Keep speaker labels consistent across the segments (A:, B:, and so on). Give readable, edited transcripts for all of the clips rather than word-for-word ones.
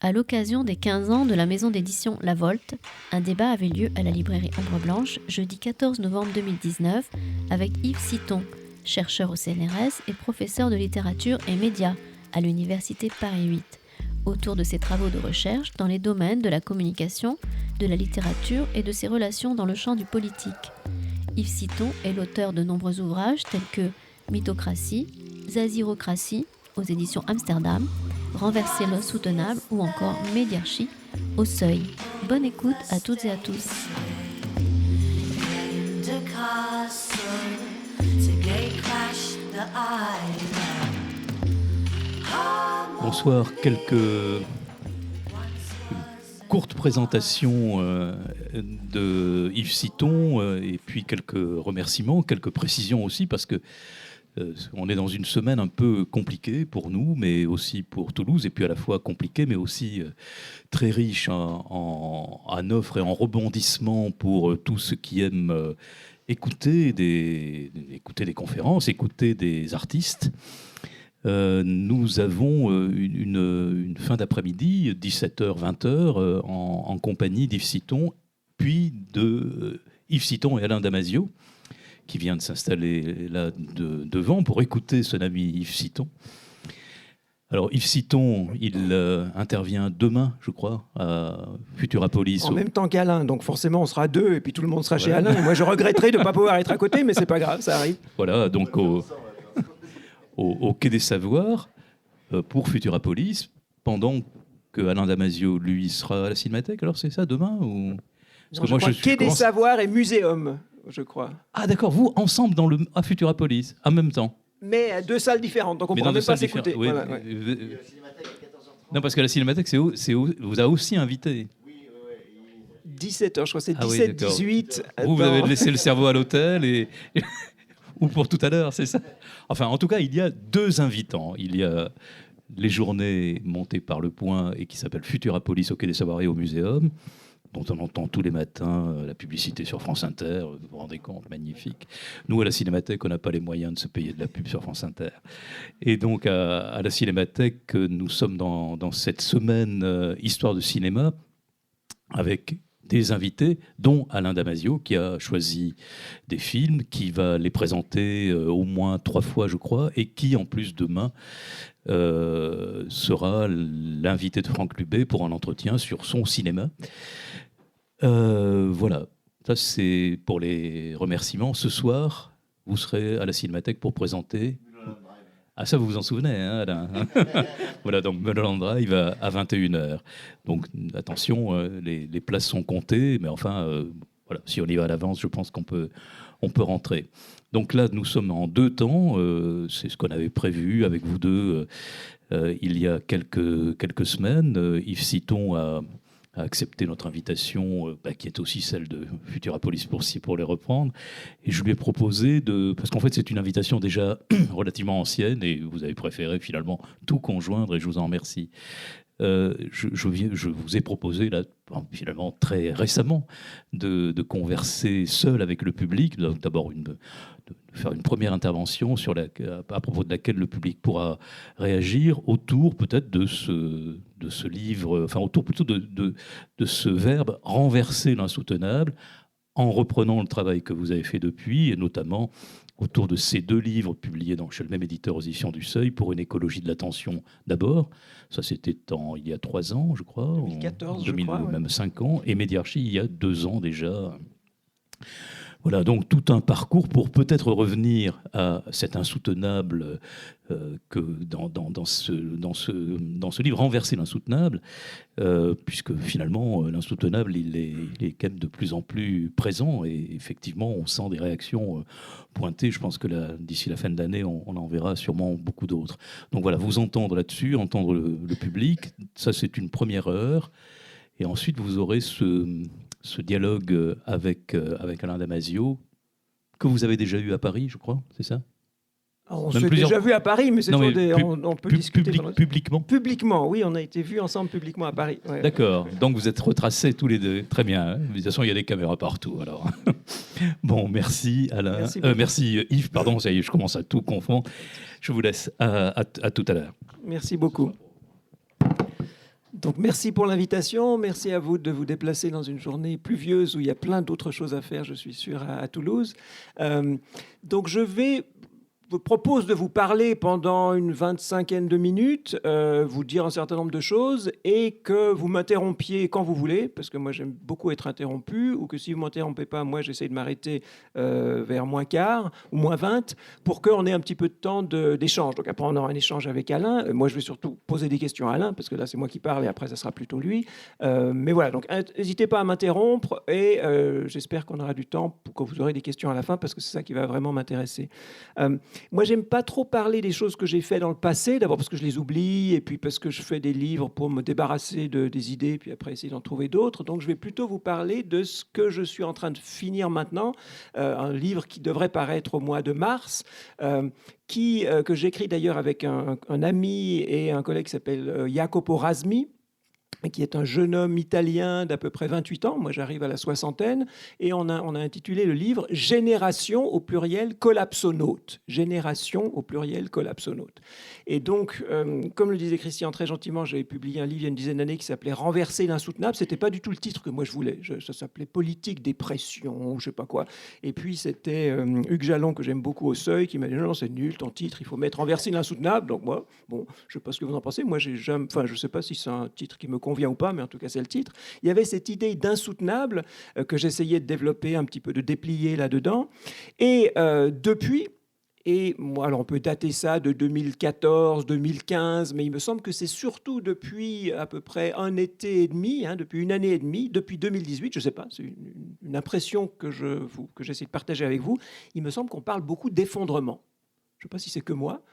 A: À l'occasion des 15 ans de la maison d'édition La Volte, un débat avait lieu à la librairie Ombre Blanche jeudi 14 novembre 2019 avec Yves Citon, chercheur au CNRS et professeur de littérature et médias à l'université Paris 8, autour de ses travaux de recherche dans les domaines de la communication, de la littérature et de ses relations dans le champ du politique. Yves Citon est l'auteur de nombreux ouvrages tels que Mythocratie, Zazirocratie aux éditions Amsterdam, Renverser l'insoutenable ou encore Médiarchie au Seuil. Bonne écoute à toutes et à tous.
B: Bonsoir, quelques courtes présentations de Yves Citon et puis quelques remerciements, quelques précisions aussi parce que on est dans une semaine un peu compliquée pour nous, mais aussi pour Toulouse, et puis à la fois compliquée, mais aussi très riche en offres et en rebondissements pour tous ceux qui aiment écouter des conférences, écouter des artistes. Nous avons une fin d'après-midi, 17h, 20h, en compagnie d'Yves Citon, puis de Yves Citon et Alain Damasio, qui vient de s'installer là devant pour écouter son ami Yves Citon. Alors Yves Citon, il intervient demain, je crois, à Futurapolis.
C: En même temps qu'Alain, donc forcément on sera deux et puis tout le monde sera chez Alain. Et moi je regretterai de ne pas pouvoir être à côté, mais c'est pas grave, ça arrive.
B: Voilà, donc au Quai des Savoirs, pour Futurapolis, pendant que Alain Damasio, lui, sera à la Cinémathèque. Alors c'est ça, demain ou...
C: Parce que moi, Quai des Savoirs et Muséum, je crois.
B: Ah d'accord, vous ensemble à Futurapolis, en même temps.
C: Mais à deux salles différentes, donc on ne pourra même pas s'écouter.
B: Oui,
C: voilà, ouais.
B: Non, parce que la Cinémathèque vous a aussi invité.
C: 17h, je crois que c'est 17,
B: oui,
C: 18.
B: Vous avez laissé le cerveau à l'hôtel ou pour tout à l'heure, c'est ça? Enfin, en tout cas, il y a deux invitants. Il y a les journées montées par Le Point et qui s'appellent Futurapolis au Quai des Savoirs et au Muséum, dont on entend tous les matins la publicité sur France Inter, vous vous rendez compte, magnifique. Nous, à la Cinémathèque, on n'a pas les moyens de se payer de la pub sur France Inter. Et donc, à la Cinémathèque, nous sommes dans cette semaine Histoire de cinéma, avec des invités, dont Alain Damasio, qui a choisi des films, qui va les présenter au moins 3 fois, je crois, et qui, en plus, demain, sera l'invité de Franck Lubet pour un entretien sur son cinéma. Voilà, ça c'est pour les remerciements. Ce soir, vous serez à la Cinémathèque pour présenter... Ah, ça, vous vous en souvenez, hein, Alain? Voilà, donc Mulholland Drive à 21h. Donc, attention, les places sont comptées, mais enfin, voilà, si on y va à l'avance, je pense qu'on peut rentrer. Donc là, nous sommes en 2 temps. C'est ce qu'on avait prévu avec vous deux il y a quelques semaines. Yves Citon a accepté notre invitation, qui est aussi celle de Futurapolis pour les reprendre. Et je lui ai proposé parce qu'en fait c'est une invitation déjà relativement ancienne et vous avez préféré finalement tout conjoindre et je vous en remercie. Je vous ai proposé là, finalement très récemment de converser seul avec le public, d'abord de faire une première intervention à propos de laquelle le public pourra réagir autour peut-être de ce livre, enfin autour plutôt de ce verbe renverser l'insoutenable, en reprenant le travail que vous avez fait depuis, et notamment autour de ces 2 livres publiés chez le même éditeur aux éditions du Seuil, Pour une écologie de l'attention d'abord. Ça, c'était il y a 3 ans, je crois.
C: 2014, je crois.
B: Même 5 ans. Et Médiarchie, il y a 2 ans déjà. Voilà, donc tout un parcours pour peut-être revenir à cet insoutenable que dans ce livre, Renverser l'insoutenable, puisque finalement, l'insoutenable, il est quand même de plus en plus présent et effectivement, on sent des réactions pointées. Je pense que d'ici la fin de l'année, on en verra sûrement beaucoup d'autres. Donc voilà, vous entendre là-dessus, entendre le public, ça c'est une première heure. Et ensuite, vous aurez ce dialogue avec Alain Damasio, que vous avez déjà eu à Paris, je crois, c'est ça?
C: Alors, on s'est déjà vu à Paris, mais on peut discuter.
B: Publiquement?
C: Publiquement, oui, on a été vus ensemble publiquement à Paris. Ouais.
B: D'accord, donc vous êtes retracés tous les deux, très bien. Hein, de toute façon, il y a des caméras partout, alors. Bon, merci Alain. Merci Yves, pardon, ça y est, je commence à tout confondre. Je vous laisse à tout à l'heure.
C: Merci beaucoup. Donc merci pour l'invitation, merci à vous de vous déplacer dans une journée pluvieuse où il y a plein d'autres choses à faire, je suis sûr, à Toulouse. Donc je vous propose de vous parler pendant une 25aine de minutes, vous dire un certain nombre de choses et que vous m'interrompiez quand vous voulez, parce que moi j'aime beaucoup être interrompu, ou que si vous ne m'interrompez pas, moi j'essaie de m'arrêter vers moins quart ou moins 20 pour qu'on ait un petit peu de temps d'échange. Donc après on aura un échange avec Alain. Moi je vais surtout poser des questions à Alain, parce que là c'est moi qui parle et après ça sera plutôt lui. Mais voilà, donc n'hésitez pas à m'interrompre et j'espère qu'on aura du temps pour que vous aurez des questions à la fin, parce que c'est ça qui va vraiment m'intéresser. Moi, j'aime pas trop parler des choses que j'ai fait dans le passé, d'abord parce que je les oublie, et puis parce que je fais des livres pour me débarrasser des idées, puis après essayer d'en trouver d'autres. Donc, je vais plutôt vous parler de ce que je suis en train de finir maintenant, un livre qui devrait paraître au mois de mars, que j'écris d'ailleurs avec un ami et un collègue qui s'appelle Jacopo Rasmi, qui est un jeune homme italien d'à peu près 28 ans. Moi, j'arrive à la soixantaine. Et on a intitulé le livre « Génération au pluriel collapsonaute ». Génération au pluriel collapsonaute. Et donc, comme le disait Christian très gentiment, j'avais publié un livre il y a une dizaine d'années qui s'appelait « Renverser l'insoutenable ». Ce n'était pas du tout le titre que moi je voulais. Ça s'appelait « Politique des pressions » ou je ne sais pas quoi. Et puis, c'était Hugues Jalon, que j'aime beaucoup au Seuil, qui m'a dit « Non, c'est nul, ton titre, il faut mettre Renverser l'insoutenable ». Donc moi, bon, je ne sais pas ce que vous en pensez. Moi, je ne sais pas si c'est un titre qui me convient ou pas, mais en tout cas c'est le titre. Il y avait cette idée d'insoutenable que j'essayais de développer un petit peu, de déplier là-dedans. Et depuis, et moi, alors on peut dater ça de 2014, 2015, mais il me semble que c'est surtout depuis à peu près un été et demi, depuis une année et demie, depuis 2018, je ne sais pas, c'est une impression que j'essaie de partager avec vous. Il me semble qu'on parle beaucoup d'effondrement. Je ne sais pas si c'est que moi.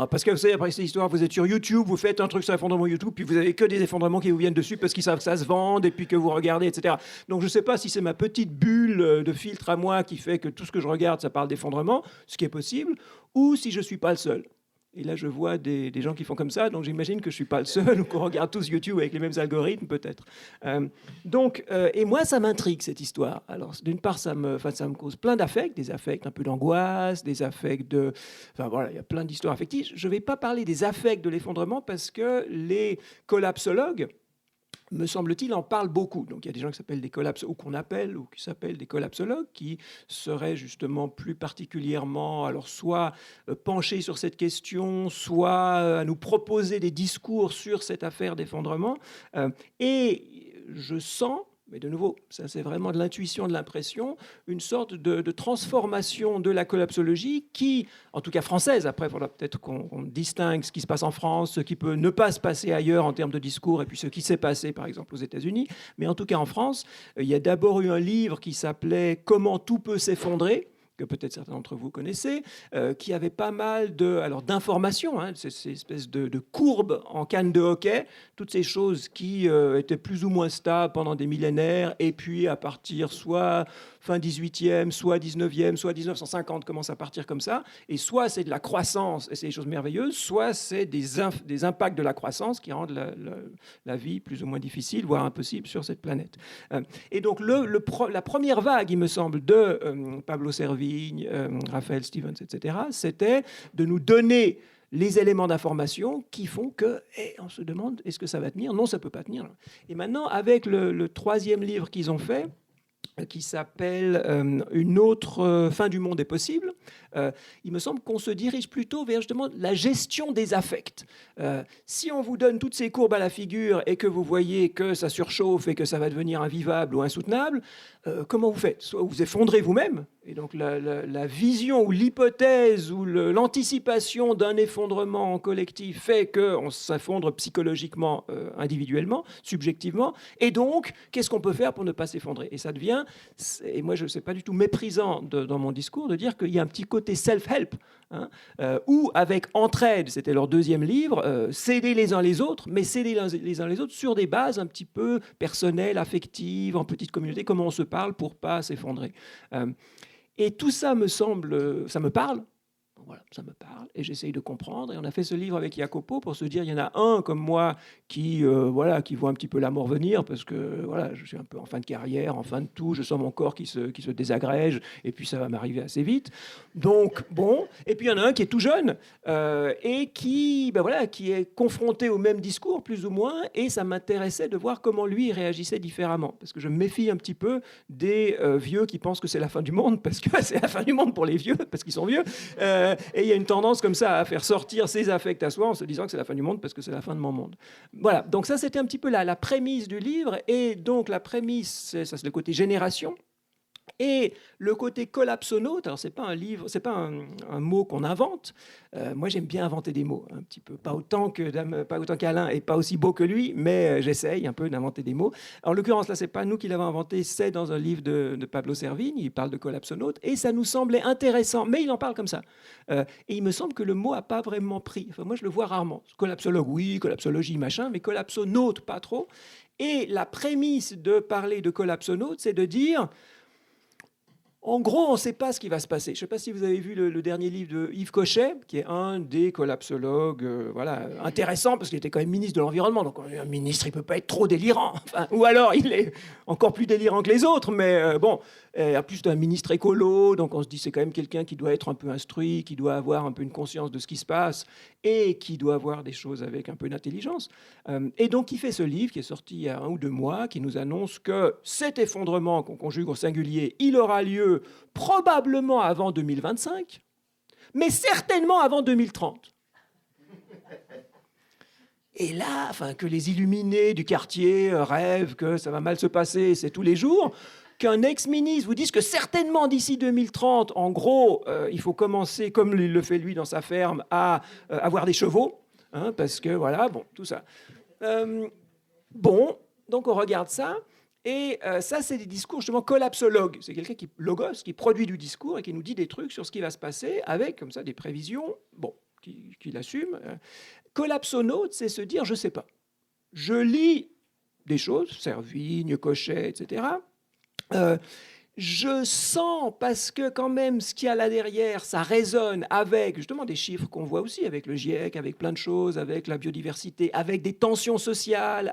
C: Parce que vous savez, après cette histoire, vous êtes sur YouTube, vous faites un truc sur l'effondrement YouTube, puis vous avez que des effondrements qui vous viennent dessus parce qu'ils savent que ça se vende et puis que vous regardez, etc. Donc je ne sais pas si c'est ma petite bulle de filtre à moi qui fait que tout ce que je regarde, ça parle d'effondrement, ce qui est possible, ou si je ne suis pas le seul. Et là, je vois des gens qui font comme ça, donc j'imagine que je ne suis pas le seul, ou qu'on regarde tous YouTube avec les mêmes algorithmes, peut-être. Et moi, ça m'intrigue, cette histoire. Alors, d'une part, ça me cause plein d'affects, des affects un peu d'angoisse, des affects de... Enfin, voilà, il y a plein d'histoires affectives. Je ne vais pas parler des affects de l'effondrement, parce que les collapsologues, me semble-t-il, en parle beaucoup. Donc il y a des gens qui s'appellent des collapsologues, ou qu'on appelle, ou qui s'appellent des collapsologues, qui seraient justement plus particulièrement, alors soit penchés sur cette question, soit à nous proposer des discours sur cette affaire d'effondrement. Et je sens, mais de nouveau, ça c'est vraiment de l'intuition, de l'impression, une sorte de transformation de la collapsologie qui, en tout cas française, après il faudra peut-être qu'on distingue ce qui se passe en France, ce qui peut ne pas se passer ailleurs en termes de discours, et puis ce qui s'est passé par exemple aux États-Unis, mais en tout cas en France, il y a d'abord eu un livre qui s'appelait « Comment tout peut s'effondrer », que peut-être certains d'entre vous connaissez, qui avait pas mal d'informations, ces espèces de courbes en canne de hockey, toutes ces choses qui étaient plus ou moins stables pendant des millénaires, et puis à partir soit fin 18e, soit 19e, soit 1950, commence à partir comme ça, et soit c'est de la croissance, et c'est des choses merveilleuses, soit c'est des impacts de la croissance qui rendent la vie plus ou moins difficile, voire impossible sur cette planète. Et donc la première vague, il me semble, de Pablo Servigne, Raphaël Stevens, etc., c'était de nous donner les éléments d'information qui font que, on se demande, est-ce que ça va tenir ? Non, ça ne peut pas tenir. Et maintenant, avec le troisième livre qu'ils ont fait, qui s'appelle Une autre fin du monde est possible, il me semble qu'on se dirige plutôt vers justement la gestion des affects. Si on vous donne toutes ces courbes à la figure et que vous voyez que ça surchauffe et que ça va devenir invivable ou insoutenable, comment vous faites ? Soit vous effondrez vous-même, et donc la vision ou l'hypothèse ou l'anticipation d'un effondrement collectif fait qu'on s'effondre psychologiquement, individuellement, subjectivement, et donc qu'est-ce qu'on peut faire pour ne pas s'effondrer ? Et ça devient, et moi je ne sais pas du tout méprisant dans mon discours de dire qu'il y a un petit côté self-help, où avec Entraide, c'était leur deuxième livre, s'aider les uns les autres, mais s'aider les uns les autres sur des bases un petit peu personnelles, affectives, en petite communauté, comment on se parle pour ne pas s'effondrer. Et tout ça me semble, ça me parle. Voilà, ça me parle et j'essaye de comprendre. Et on a fait ce livre avec Jacopo pour se dire, il y en a un comme moi qui voit un petit peu la mort venir parce que voilà, je suis un peu en fin de carrière, en fin de tout, je sens mon corps qui se désagrège et puis ça va m'arriver assez vite. Donc bon, et puis il y en a un qui est tout jeune et qui est confronté au même discours plus ou moins, et ça m'intéressait de voir comment lui réagissait différemment parce que je me méfie un petit peu des vieux qui pensent que c'est la fin du monde parce que c'est la fin du monde pour les vieux parce qu'ils sont vieux. Et il y a une tendance comme ça à faire sortir ses affects à soi en se disant que c'est la fin du monde parce que c'est la fin de mon monde. Voilà, donc ça c'était un petit peu la prémisse du livre. Et donc la prémisse, ça c'est le côté génération. Et le côté collapsonaute, alors c'est pas un livre, c'est pas un mot qu'on invente. Moi, j'aime bien inventer des mots, un petit peu, pas autant qu'Alain et pas aussi beau que lui, mais j'essaye un peu d'inventer des mots. En l'occurrence, là, c'est pas nous qui l'avons inventé, c'est dans un livre de Pablo Servigne. Il parle de collapsonaute et ça nous semblait intéressant, mais il en parle comme ça. Et il me semble que le mot a pas vraiment pris. Enfin, moi, je le vois rarement. Collapsologue, oui, collapsologie, machin, mais collapsonaute, pas trop. Et la prémisse de parler de collapsonaute, c'est de dire en gros, on ne sait pas ce qui va se passer. Je ne sais pas si vous avez vu le dernier livre de Yves Cochet, qui est un des collapsologues intéressant, parce qu'il était quand même ministre de l'Environnement. Donc un ministre, il ne peut pas être trop délirant. Enfin, ou alors, il est encore plus délirant que les autres. Mais en plus d'un ministre écolo, donc on se dit c'est quand même quelqu'un qui doit être un peu instruit, qui doit avoir un peu une conscience de ce qui se passe et qui doit voir des choses avec un peu d'intelligence. Et donc, il fait ce livre qui est sorti il y a 1 ou 2 mois, qui nous annonce que cet effondrement qu'on conjugue au singulier, il aura lieu probablement avant 2025, mais certainement avant 2030. Et là, que les illuminés du quartier rêvent que ça va mal se passer, c'est tous les jours, qu'un ex-ministre vous dise que certainement d'ici 2030, en gros, il faut commencer, comme il le fait lui dans sa ferme, à avoir des chevaux, parce que voilà, bon, tout ça. Donc on regarde ça. Et ça, c'est des discours justement collapsologues. C'est quelqu'un qui produit du discours et qui nous dit des trucs sur ce qui va se passer avec, comme ça, des prévisions, qu'il assume. Collapsonaute, c'est se dire, je ne sais pas. Je lis des choses, Servigne, Cochet, etc. Je sens, parce que quand même, ce qu'il y a là derrière, ça résonne avec justement des chiffres qu'on voit aussi, avec le GIEC, avec plein de choses, avec la biodiversité, avec des tensions sociales,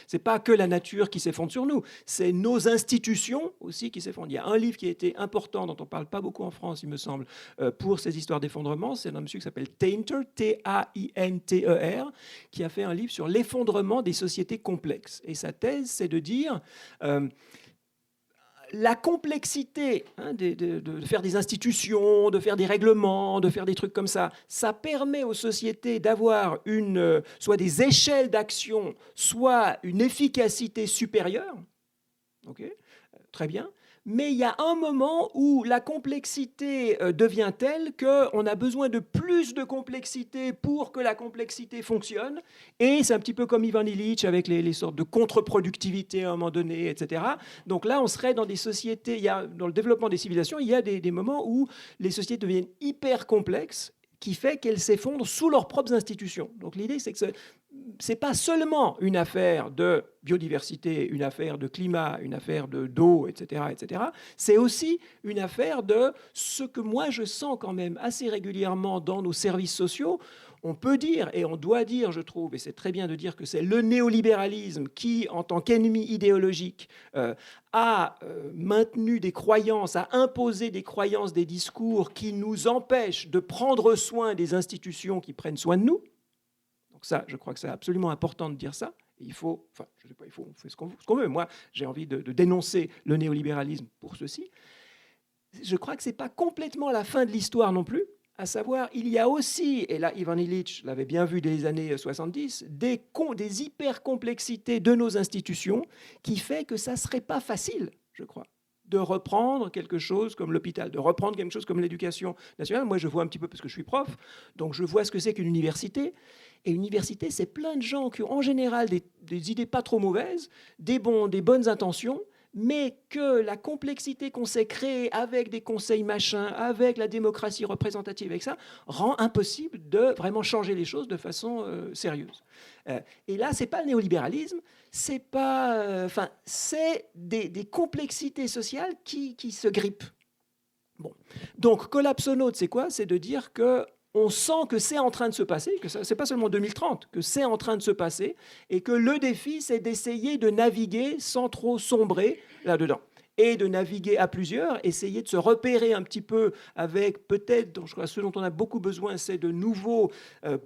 C: c'est pas que la nature qui s'effondre sur nous, c'est nos institutions aussi qui s'effondrent. Il y a un livre qui a été important, dont on parle pas beaucoup en France, il me semble, pour ces histoires d'effondrement, c'est un monsieur qui s'appelle Tainter, T-A-I-N-T-E-R, qui a fait un livre sur l'effondrement des sociétés complexes. Et sa thèse, c'est de dire... la complexité de faire des institutions, de faire des règlements, de faire des trucs comme ça, ça permet aux sociétés d'avoir soit des échelles d'action, soit une efficacité supérieure. Okay, très bien. Mais il y a un moment où la complexité devient telle qu'on a besoin de plus de complexité pour que la complexité fonctionne. Et c'est un petit peu comme Ivan Illich avec les sortes de contre-productivité à un moment donné, etc. Donc là, on serait dans des sociétés, dans le développement des civilisations, il y a des moments où les sociétés deviennent hyper complexes, qui fait qu'elles s'effondrent sous leurs propres institutions. Donc l'idée, c'est que ce n'est pas seulement une affaire de biodiversité, une affaire de climat, une affaire d'eau, etc., etc. C'est aussi une affaire de ce que moi je sens quand même assez régulièrement dans nos services sociaux. On peut dire, et on doit dire, je trouve, et c'est très bien de dire que c'est le néolibéralisme qui, en tant qu'ennemi idéologique, a maintenu des croyances, a imposé des croyances, des discours qui nous empêchent de prendre soin des institutions qui prennent soin de nous. Donc ça, je crois que c'est absolument important de dire ça. Il faut, je sais pas, on fait ce qu'on veut. Moi, j'ai envie de dénoncer le néolibéralisme pour ceci. Je crois que ce n'est pas complètement la fin de l'histoire non plus. À savoir, il y a aussi, et là Ivan Illich l'avait bien vu dès les années 70, des hyper-complexités de nos institutions qui fait que ça ne serait pas facile, je crois, de reprendre quelque chose comme l'hôpital, de reprendre quelque chose comme l'éducation nationale. Moi, je vois un petit peu, parce que je suis prof, donc je vois ce que c'est qu'une université. Et une université, c'est plein de gens qui ont en général des idées pas trop mauvaises, des bonnes intentions, mais que la complexité qu'on s'est créée avec des conseils machins, avec la démocratie représentative, avec ça, rend impossible de vraiment changer les choses de façon sérieuse. Et là, c'est pas le néolibéralisme, c'est pas, c'est des complexités sociales qui se grippent. Bon. Donc, collapsonaute, c'est quoi? C'est de dire que on sent que c'est en train de se passer, que ce n'est pas seulement 2030, que c'est en train de se passer, et que le défi, c'est d'essayer de naviguer sans trop sombrer là-dedans. Et de naviguer à plusieurs, essayer de se repérer un petit peu avec peut-être, je crois, ce dont on a beaucoup besoin, c'est de nouveaux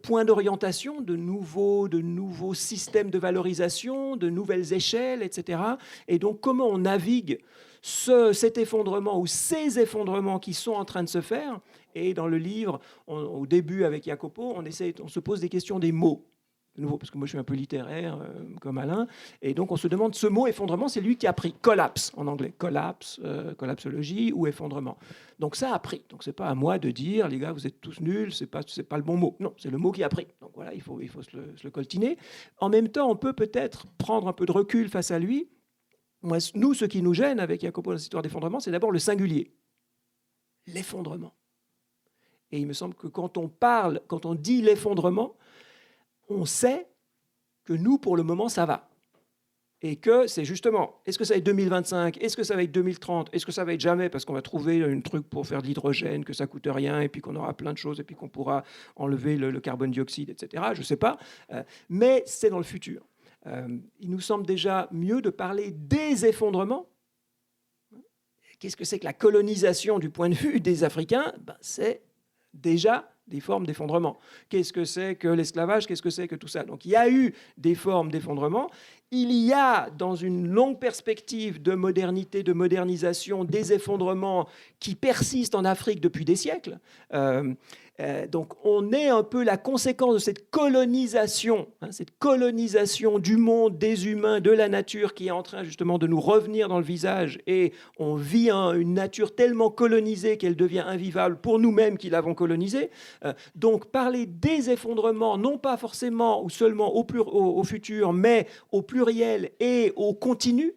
C: points d'orientation, de nouveaux systèmes de valorisation, de nouvelles échelles, etc. Et donc, comment on navigue cet effondrement ou ces effondrements qui sont en train de se faire. Et dans le livre, au début avec Jacopo, on se pose des questions des mots. De nouveau, parce que moi je suis un peu littéraire comme Alain, et donc on se demande, ce mot effondrement, c'est lui qui a pris collapse en anglais, collapse, collapsologie ou effondrement. Donc ça a pris. Donc c'est pas à moi de dire, les gars, vous êtes tous nuls, c'est pas le bon mot. Non, c'est le mot qui a pris. Donc voilà, il faut se le coltiner. En même temps, on peut peut-être prendre un peu de recul face à lui. Nous, ce qui nous gêne avec Jacopo dans cette histoire d'effondrement, c'est d'abord le singulier, l'effondrement. Et il me semble que quand on dit l'effondrement, on sait que nous, pour le moment, ça va. Et que c'est justement, est-ce que ça va être 2025, est-ce que ça va être 2030, est-ce que ça va être jamais, parce qu'on va trouver un truc pour faire de l'hydrogène, que ça coûte rien, et puis qu'on aura plein de choses, et puis qu'on pourra enlever le carbone dioxyde, etc. Je ne sais pas. Mais c'est dans le futur. Il nous semble déjà mieux de parler des effondrements. Qu'est-ce que c'est que la colonisation du point de vue des Africains? C'est déjà des formes d'effondrement. Qu'est-ce que c'est que l'esclavage? Qu'est-ce que c'est que tout ça? Donc il y a eu des formes d'effondrement. Il y a, dans une longue perspective de modernité, de modernisation, des effondrements qui persistent en Afrique depuis des siècles. Donc on est un peu la conséquence de cette colonisation du monde, des humains, de la nature qui est en train justement de nous revenir dans le visage, et on vit une nature tellement colonisée qu'elle devient invivable pour nous-mêmes qui l'avons colonisée. Donc parler des effondrements, non pas forcément ou seulement au futur, mais au pluriel et au continu,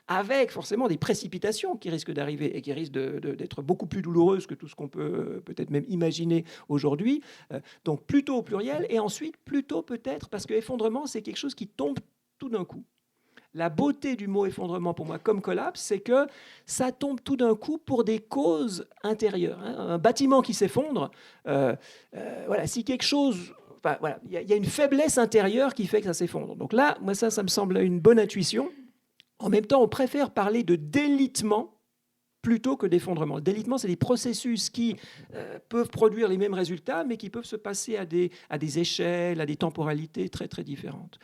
C: avec forcément des précipitations qui risquent d'arriver et qui risquent d'être beaucoup plus douloureuses que tout ce qu'on peut peut-être même imaginer aujourd'hui. Donc plutôt au pluriel, et ensuite plutôt peut-être, parce que effondrement, c'est quelque chose qui tombe tout d'un coup. La beauté du mot effondrement pour moi, comme collapse, c'est que ça tombe tout d'un coup pour des causes intérieures. Un bâtiment qui s'effondre, voilà, si quelque chose... Enfin, voilà, il y a une faiblesse intérieure qui fait que ça s'effondre. Donc là, moi, ça me semble une bonne intuition. En même temps, on préfère parler de délitement plutôt que d'effondrement. Le délitement, c'est des processus qui peuvent produire les mêmes résultats, mais qui peuvent se passer à des échelles, à des temporalités très, très différentes.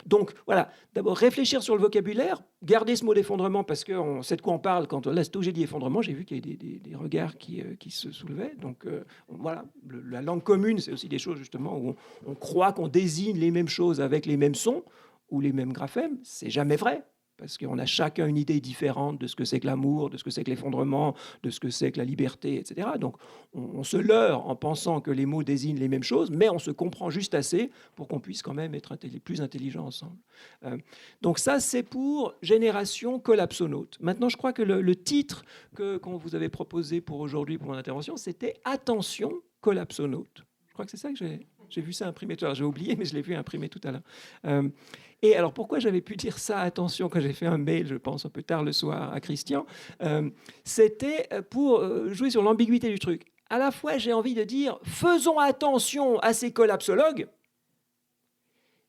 C: Donc, voilà, d'abord, réfléchir sur le vocabulaire, garder ce mot d'effondrement, parce qu'on sait de quoi on parle. Là, c'est où j'ai dit effondrement, j'ai vu qu'il y a des regards qui se soulevaient. Donc, voilà, la langue commune, c'est aussi des choses, justement, où on croit qu'on désigne les mêmes choses avec les mêmes sons ou les mêmes graphèmes. C'est jamais vrai, parce qu'on a chacun une idée différente de ce que c'est que l'amour, de ce que c'est que l'effondrement, de ce que c'est que la liberté, etc. Donc on se leurre en pensant que les mots désignent les mêmes choses, mais on se comprend juste assez pour qu'on puisse quand même être plus intelligents ensemble. Donc ça, c'est pour Génération collapsonaute. Maintenant, je crois que le titre qu'on vous avait proposé pour aujourd'hui, pour mon intervention, c'était « Attention collapsonaute ». Je crois que c'est ça que j'ai vu ça imprimé tout à l'heure. J'ai oublié, mais je l'ai vu imprimé tout à l'heure. Et alors, pourquoi j'avais pu dire ça, attention, quand j'ai fait un mail, je pense, un peu tard le soir à Christian, c'était pour jouer sur l'ambiguïté du truc. À la fois, j'ai envie de dire, faisons attention à ces collapsologues.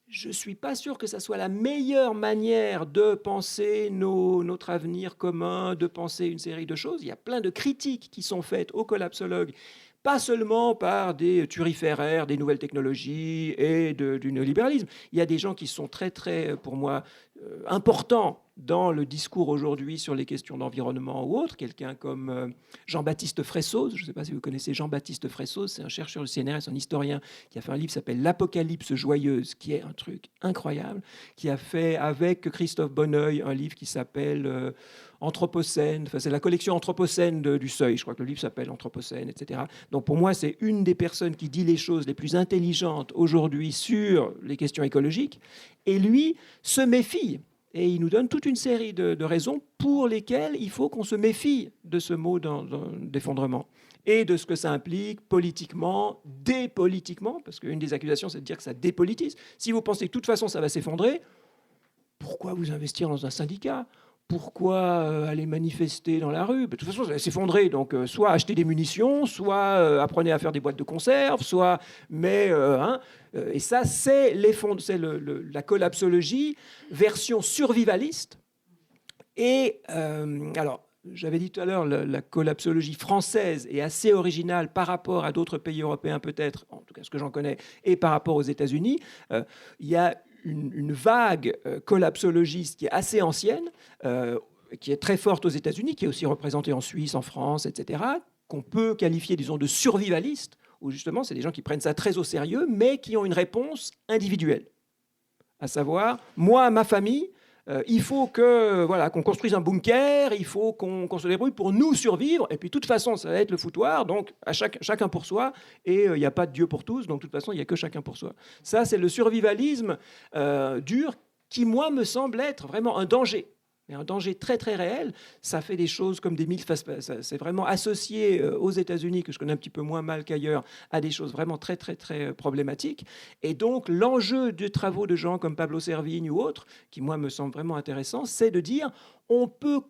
C: Je ne suis pas sûr que ça soit la meilleure manière de penser notre avenir commun, de penser une série de choses. Il y a plein de critiques qui sont faites aux collapsologues, pas seulement par des turiféraires, des nouvelles technologies et du néolibéralisme. Il y a des gens qui sont très, très, pour moi, importants dans le discours aujourd'hui sur les questions d'environnement ou autres. Quelqu'un comme Jean-Baptiste Fressoz, je ne sais pas si vous connaissez Jean-Baptiste Fressoz, c'est un chercheur du CNRS, un historien qui a fait un livre qui s'appelle « L'Apocalypse joyeuse », qui est un truc incroyable, qui a fait avec Christophe Bonneuil un livre qui s'appelle Anthropocène, enfin, c'est la collection Anthropocène du Seuil, je crois que le livre s'appelle Anthropocène, etc. Donc pour moi, c'est une des personnes qui dit les choses les plus intelligentes aujourd'hui sur les questions écologiques, et lui se méfie. Et il nous donne toute une série de raisons pour lesquelles il faut qu'on se méfie de ce mot d'effondrement et de ce que ça implique politiquement, dépolitiquement, parce qu'une des accusations, c'est de dire que ça dépolitise. Si vous pensez que de toute façon ça va s'effondrer, pourquoi vous investir dans un syndicat ? pourquoi aller manifester dans la rue? De toute façon, ça va s'effondrer. Donc, soit acheter des munitions, soit apprenez à faire des boîtes de conserve, soit... et ça, c'est la collapsologie, version survivaliste. Et alors, j'avais dit tout à l'heure, la collapsologie française est assez originale par rapport à d'autres pays européens peut-être, en tout cas ce que j'en connais, et par rapport aux États-Unis. Il y a une vague collapsologiste qui est assez ancienne, qui est très forte aux États-Unis, qui est aussi représentée en Suisse, en France, etc., qu'on peut qualifier, disons, de survivaliste, où justement, c'est des gens qui prennent ça très au sérieux, mais qui ont une réponse individuelle. À savoir, moi, ma famille, il faut qu'on construise un bunker, il faut qu'on se débrouille pour nous survivre, et puis de toute façon, ça va être le foutoir, donc à chacun pour soi, et il n'y a pas de Dieu pour tous, donc de toute façon, il n'y a que chacun pour soi. Ça, c'est le survivalisme dur qui, moi, me semble être vraiment un danger. Et un danger très très réel. Ça fait des choses comme des c'est vraiment associé aux États-Unis, que je connais un petit peu moins mal qu'ailleurs, à des choses vraiment très très très problématiques. Et donc l'enjeu des travaux de gens comme Pablo Servigne ou autres, qui moi me semble vraiment intéressant, c'est de dire on peut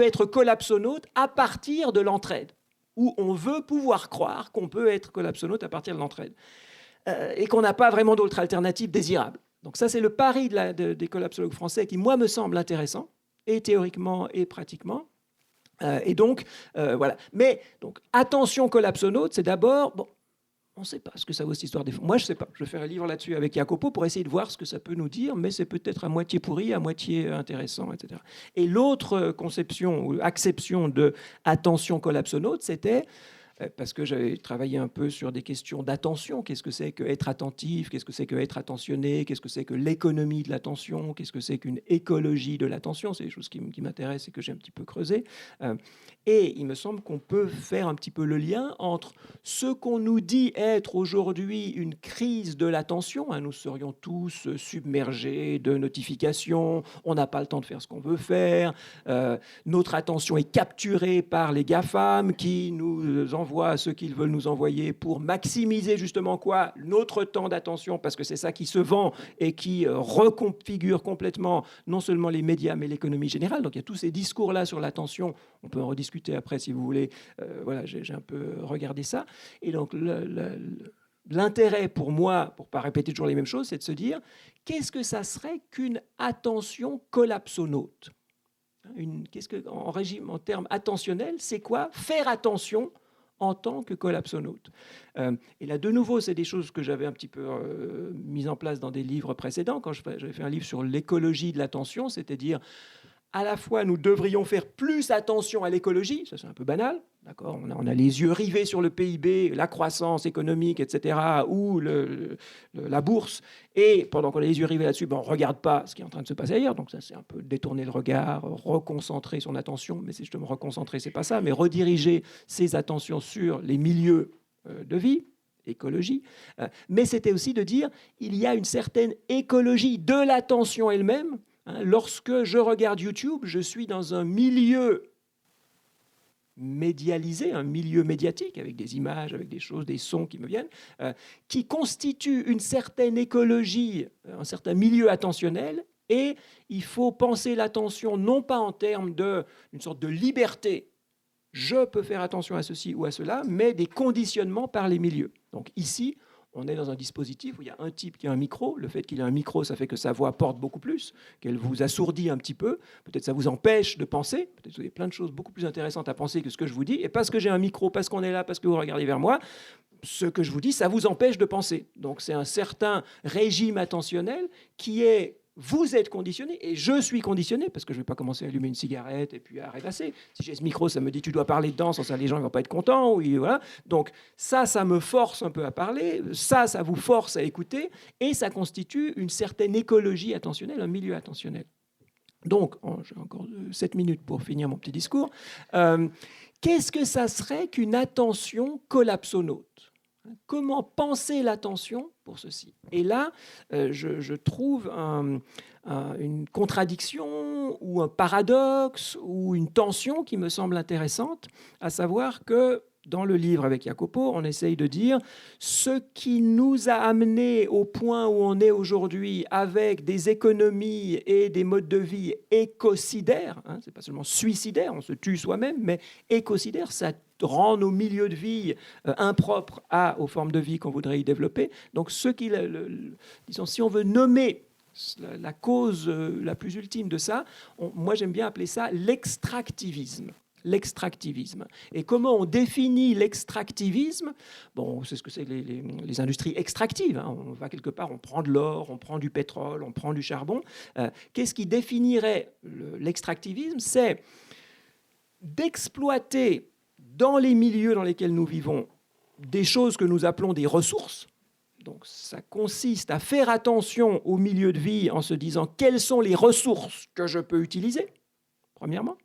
C: être collapsonaute à partir de l'entraide, où on veut pouvoir croire qu'on peut être collapsonaute à partir de l'entraide, et qu'on n'a pas vraiment d'autre alternative désirable. Donc ça, c'est le pari des collapsologues français qui, moi, me semble intéressant, et théoriquement et pratiquement. Et donc, voilà. Mais, donc, attention collapsonaute, c'est d'abord... Bon, on ne sait pas ce que ça vaut cette histoire des fonds. Moi, je ne sais pas. Je vais faire un livre là-dessus avec Jacopo pour essayer de voir ce que ça peut nous dire, mais c'est peut-être à moitié pourri, à moitié intéressant, etc. Et l'autre conception ou acception de attention collapsonaute, c'était... parce que j'avais travaillé un peu sur des questions d'attention. Qu'est-ce que c'est qu'être attentif? Qu'est-ce que c'est qu'être attentionné? Qu'est-ce que c'est que l'économie de l'attention? Qu'est-ce que c'est qu'une écologie de l'attention? C'est des choses qui m'intéressent et que j'ai un petit peu creusé. Et il me semble qu'on peut faire un petit peu le lien entre ce qu'on nous dit être aujourd'hui une crise de l'attention. Nous serions tous submergés de notifications, on n'a pas le temps de faire ce qu'on veut faire, notre attention est capturée par les GAFAM qui nous envoient ce qu'ils veulent nous envoyer pour maximiser justement quoi? Notre temps d'attention, parce que c'est ça qui se vend et qui reconfigure complètement non seulement les médias mais l'économie générale. Donc il y a tous ces discours-là sur l'attention. On peut en rediscuter après si vous voulez. Voilà, j'ai un peu regardé ça. Et donc l'intérêt pour moi, pour ne pas répéter toujours les mêmes choses, c'est de se dire qu'est-ce que ça serait qu'une attention collapsonaute? En termes attentionnels, c'est quoi? Faire attention en tant que collapsonaute. Et là, de nouveau, c'est des choses que j'avais un petit peu mises en place dans des livres précédents. Quand j'avais fait un livre sur l'écologie de l'attention, c'est-à-dire à la fois, nous devrions faire plus attention à l'écologie, ça c'est un peu banal, d'accord, on a les yeux rivés sur le PIB, la croissance économique, etc., ou la bourse, et pendant qu'on a les yeux rivés là-dessus, on ne regarde pas ce qui est en train de se passer ailleurs, donc ça c'est un peu détourner le regard, reconcentrer son attention, mais c'est justement reconcentrer, c'est pas ça, mais rediriger ses attentions sur les milieux de vie, écologie, mais c'était aussi de dire, il y a une certaine écologie de l'attention elle-même. Lorsque je regarde YouTube, je suis dans un milieu médialisé, un milieu médiatique, avec des images, avec des choses, des sons qui me viennent, qui constitue une certaine écologie, un certain milieu attentionnel, et il faut penser l'attention non pas en termes d'une sorte de liberté, je peux faire attention à ceci ou à cela, mais des conditionnements par les milieux. Donc ici, on est dans un dispositif où il y a un type qui a un micro. Le fait qu'il ait un micro, ça fait que sa voix porte beaucoup plus, qu'elle vous assourdit un petit peu. Peut-être ça vous empêche de penser. Peut-être que vous avez plein de choses beaucoup plus intéressantes à penser que ce que je vous dis. Et parce que j'ai un micro, parce qu'on est là, parce que vous regardez vers moi, ce que je vous dis, ça vous empêche de penser. Donc c'est un certain régime attentionnel qui est... Vous êtes conditionné et je suis conditionné parce que je ne vais pas commencer à allumer une cigarette et puis à rêvasser. Si j'ai ce micro, ça me dit tu dois parler dedans, sans ça les gens ne vont pas être contents. Oui, voilà. Donc ça me force un peu à parler, ça vous force à écouter et ça constitue une certaine écologie attentionnelle, un milieu attentionnel. Donc, j'ai encore 7 minutes pour finir mon petit discours. Qu'est-ce que ça serait qu'une attention collapsonaute ? Comment penser l'attention pour ceci? Et là, je trouve une contradiction ou un paradoxe ou une tension qui me semble intéressante, à savoir que dans le livre avec Jacopo, on essaye de dire ce qui nous a amenés au point où on est aujourd'hui avec des économies et des modes de vie écocidaires, hein, c'est pas seulement suicidaire, on se tue soi-même, mais écocidaire, ça rend nos milieux de vie impropres aux formes de vie qu'on voudrait y développer. Donc, disons, si on veut nommer la cause la plus ultime de ça, moi j'aime bien appeler ça l'extractivisme. L'extractivisme. Et comment on définit l'extractivisme? Bon, c'est ce que c'est les industries extractives. Hein. On va quelque part, on prend de l'or, on prend du pétrole, on prend du charbon. Qu'est-ce qui définirait l'extractivisme? C'est d'exploiter dans les milieux dans lesquels nous vivons des choses que nous appelons des ressources. Donc ça consiste à faire attention au milieu de vie en se disant quelles sont les ressources que je peux utiliser, premièrement.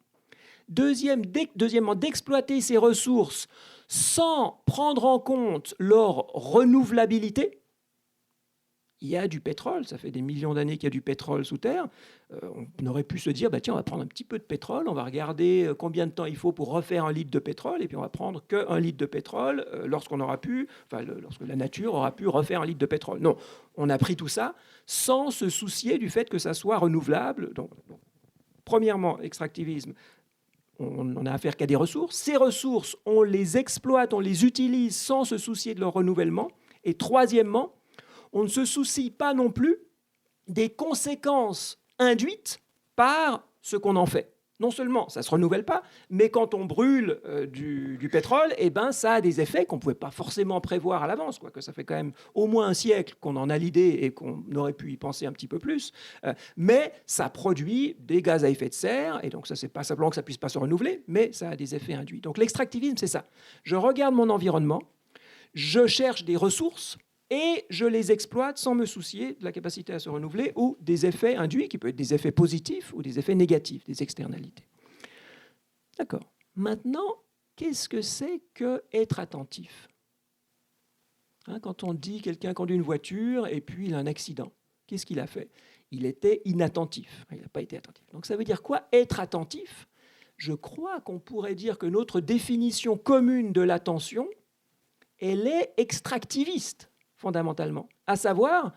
C: Deuxièmement, d'exploiter ces ressources sans prendre en compte leur renouvelabilité. Il y a du pétrole, ça fait des millions d'années qu'il y a du pétrole sous terre. On aurait pu se dire, bah tiens, on va prendre un petit peu de pétrole, on va regarder combien de temps il faut pour refaire un litre de pétrole, et puis on va prendre qu'un litre de pétrole lorsque la nature aura pu refaire un litre de pétrole. Non, on a pris tout ça sans se soucier du fait que ça soit renouvelable. Donc, premièrement, extractivisme, on n'a affaire qu'à des ressources. Ces ressources, on les exploite, on les utilise sans se soucier de leur renouvellement. Et troisièmement, on ne se soucie pas non plus des conséquences induites par ce qu'on en fait. Non seulement ça ne se renouvelle pas, mais quand on brûle du pétrole, eh ben, ça a des effets qu'on ne pouvait pas forcément prévoir à l'avance, que ça fait quand même au moins un siècle qu'on en a l'idée et qu'on aurait pu y penser un petit peu plus. Mais ça produit des gaz à effet de serre, et donc ça, c'est pas simplement que ça ne puisse pas se renouveler, mais ça a des effets induits. Donc l'extractivisme, c'est ça. Je regarde mon environnement, je cherche des ressources, et je les exploite sans me soucier de la capacité à se renouveler ou des effets induits, qui peuvent être des effets positifs ou des effets négatifs, des externalités. D'accord. Maintenant, qu'est-ce que c'est qu'être attentif? Quand on dit quelqu'un conduit une voiture et puis il a un accident, qu'est-ce qu'il a fait? Il était inattentif, il n'a pas été attentif. Donc ça veut dire quoi, être attentif? Je crois qu'on pourrait dire que notre définition commune de l'attention, elle est extractiviste, fondamentalement. À savoir,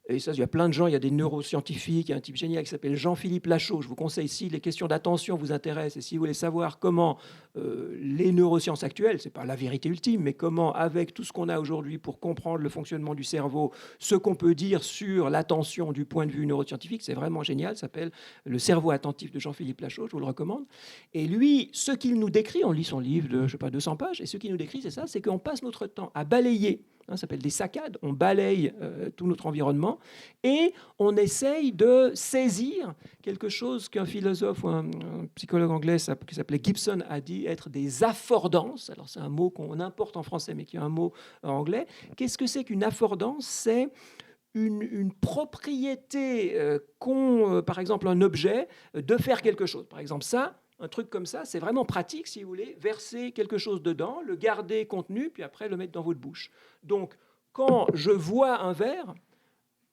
C: et ça, il y a plein de gens, il y a des neuroscientifiques, il y a un type génial qui s'appelle Jean-Philippe Lachaud. Je vous conseille, si les questions d'attention vous intéressent et si vous voulez savoir comment les neurosciences actuelles, ce n'est pas la vérité ultime, mais comment, avec tout ce qu'on a aujourd'hui pour comprendre le fonctionnement du cerveau, ce qu'on peut dire sur l'attention du point de vue neuroscientifique, c'est vraiment génial. Ça s'appelle Le cerveau attentif de Jean-Philippe Lachaud, je vous le recommande. Et lui, ce qu'il nous décrit, on lit son livre de, 200 pages, et ce qu'il nous décrit, c'est ça, c'est qu'on passe notre temps à balayer, ça s'appelle des saccades, on balaye tout notre environnement et on essaye de saisir quelque chose qu'un philosophe ou un psychologue anglais qui s'appelait Gibson a dit être des affordances. Alors c'est un mot qu'on importe en français mais qui est un mot anglais. Qu'est-ce que c'est qu'une affordance? C'est une propriété qu'ont, par exemple, un objet de faire quelque chose. Par exemple, ça, un truc comme ça, c'est vraiment pratique, si vous voulez, verser quelque chose dedans, le garder contenu, puis après le mettre dans votre bouche. Donc, quand je vois un verre,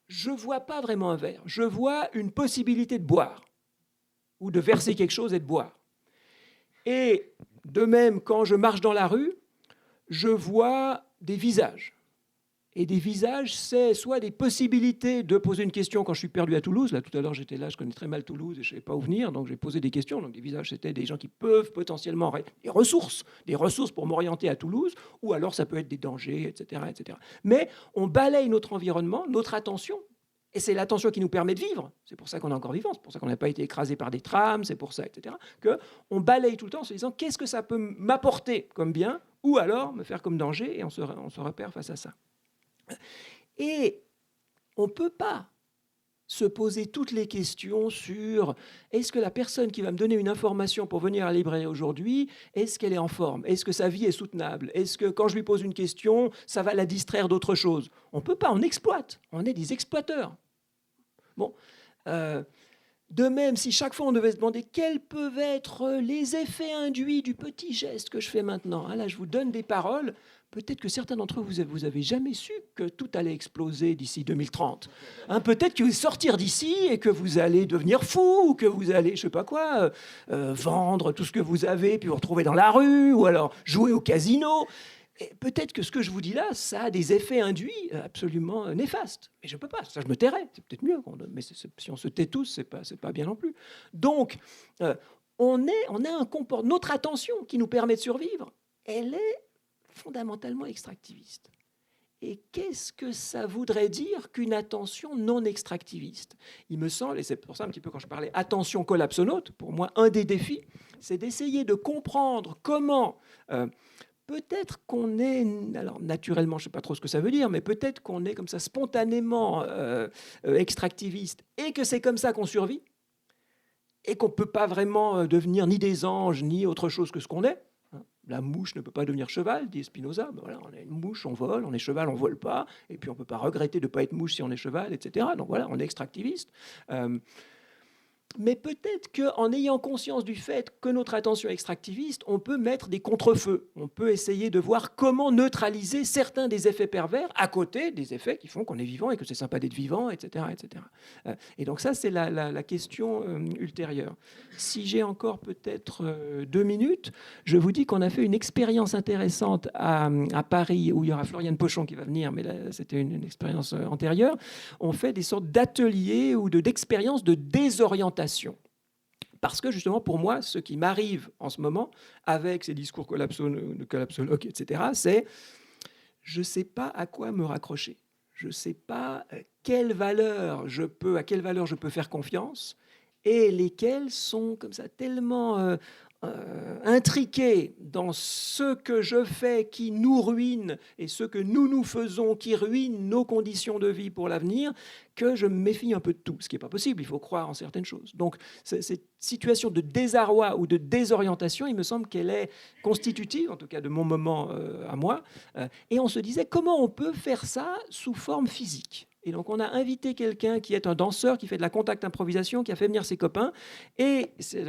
C: je ne vois pas vraiment un verre. Je vois une possibilité de boire, ou de verser quelque chose et de boire. Et de même, quand je marche dans la rue, je vois des visages. Et des visages, c'est soit des possibilités de poser une question quand je suis perdu à Toulouse. Là, tout à l'heure, j'étais là, je connais très mal Toulouse et je ne savais pas où venir, donc j'ai posé des questions. Donc des visages, c'était des gens qui peuvent potentiellement des ressources pour m'orienter à Toulouse, ou alors ça peut être des dangers, etc., etc. Mais on balaye notre environnement, notre attention, et c'est l'attention qui nous permet de vivre. C'est pour ça qu'on est encore vivant, c'est pour ça qu'on n'a pas été écrasé par des trams, c'est pour ça, etc. Qu'on balaye tout le temps en se disant qu'est-ce que ça peut m'apporter comme bien, ou alors me faire comme danger, et on se repère face à ça. Et on ne peut pas se poser toutes les questions sur est-ce que la personne qui va me donner une information pour venir à la librairie aujourd'hui, est-ce qu'elle est en forme? Est-ce que sa vie est soutenable? Est-ce que quand je lui pose une question, ça va la distraire d'autre chose? On ne peut pas, on exploite. On est des exploiteurs. Bon, De même, si chaque fois on devait se demander quels peuvent être les effets induits du petit geste que je fais maintenant, hein, là je vous donne des paroles, peut-être que certains d'entre vous, vous avez jamais su que tout allait exploser d'ici 2030. Hein, peut-être que vous allez sortir d'ici et que vous allez devenir fou, ou que vous allez, je sais pas quoi, vendre tout ce que vous avez, puis vous retrouver dans la rue, ou alors jouer au casino. Et peut-être que ce que je vous dis là, ça a des effets induits absolument néfastes. Mais je ne peux pas, ça je me tairais, c'est peut-être mieux. Mais si on se tait tous, ce n'est pas bien non plus. Donc, on a un comportement, notre attention qui nous permet de survivre, elle est fondamentalement extractiviste. Et qu'est-ce que ça voudrait dire qu'une attention non extractiviste ? Il me semble, et c'est pour ça un petit peu quand je parlais attention collapsonaute, pour moi, un des défis, c'est d'essayer de comprendre comment... peut-être qu'on est, alors naturellement, je ne sais pas trop ce que ça veut dire, mais peut-être qu'on est comme ça spontanément extractiviste et que c'est comme ça qu'on survit et qu'on ne peut pas vraiment devenir ni des anges ni autre chose que ce qu'on est. La mouche ne peut pas devenir cheval, dit Spinoza. Ben voilà, on est une mouche, on vole, on est cheval, on ne vole pas, et puis on ne peut pas regretter de ne pas être mouche si on est cheval, etc. Donc voilà, on est extractiviste. Mais peut-être qu'en ayant conscience du fait que notre attention est extractiviste, on peut mettre des contre-feux. On peut essayer de voir comment neutraliser certains des effets pervers à côté des effets qui font qu'on est vivant et que c'est sympa d'être vivant, etc. etc. Et donc ça, c'est la question ultérieure. Si j'ai encore peut-être 2 minutes, je vous dis qu'on a fait une expérience intéressante à Paris, où il y aura Floriane Pochon qui va venir, mais là, c'était une expérience antérieure. On fait des sortes d'ateliers ou d'expériences de désorientation. Parce que justement, pour moi, ce qui m'arrive en ce moment, avec ces discours collapsologues, etc., c'est je ne sais pas à quoi me raccrocher. Je ne sais pas à quelle valeur je peux faire confiance et lesquelles sont comme ça tellement intriqués dans ce que je fais qui nous ruine et ce que nous faisons qui ruine nos conditions de vie pour l'avenir, que je me méfie un peu de tout, ce qui n'est pas possible, il faut croire en certaines choses. Donc cette situation de désarroi ou de désorientation, il me semble qu'elle est constitutive, en tout cas de mon moment à moi, et on se disait comment on peut faire ça sous forme physique. Et donc, on a invité quelqu'un qui est un danseur, qui fait de la contact improvisation, qui a fait venir ses copains. Et c'est